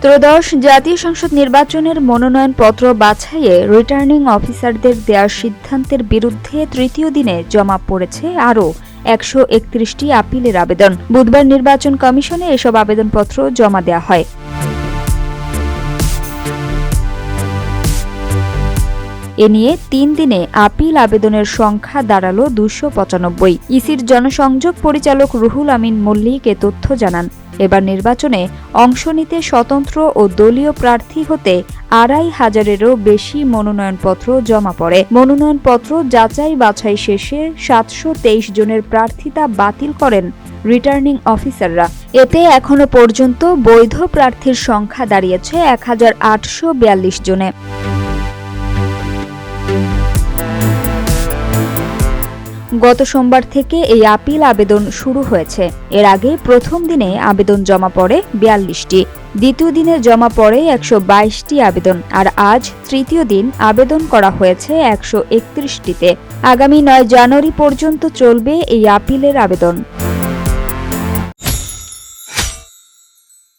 ত্রয়োদশ জাতীয় সংসদ নির্বাচনের মনোনয়নপত্র বাছাইয়ে রিটার্নিং অফিসারদের দেওয়ার সিদ্ধান্তের বিরুদ্ধে তৃতীয় দিনে জমা পড়েছে আরও 131টি আপিলের আবেদন। বুধবার নির্বাচন কমিশনে এসব আবেদনপত্র জমা দেওয়া হয়। এ নিয়ে 3 দিনে আপিল আবেদনের সংখ্যা দাঁড়ালো 295। ইসির জনসংযোগ পরিচালক রুহুল আমিন মল্লিক এ তথ্য জানান। এবার নির্বাচনে অংশ নিতে স্বতন্ত্র ও দলীয় প্রার্থী হতে 2500-এরও বেশি মনোনয়নপত্র জমা পড়ে। মনোনয়নপত্র যাচাই বাছাই শেষে 723 জনের প্রার্থিতা বাতিল করেন রিটার্নিং অফিসাররা। এতে এখনো পর্যন্ত বৈধ প্রার্থীর সংখ্যা দাঁড়িয়েছে 1842 জনে। গত সোমবার থেকে এই আপিল আবেদন শুরু হয়েছে। এর আগে প্রথম দিনে আবেদন জমা পড়ে 42টি, দ্বিতীয় দিনে জমা পড়ে 122টি আবেদন, আর আজ তৃতীয় দিন আবেদন করা হয়েছে 131টিতে। আগামী 9 জানুয়ারি পর্যন্ত চলবে এই আপিলের আবেদন।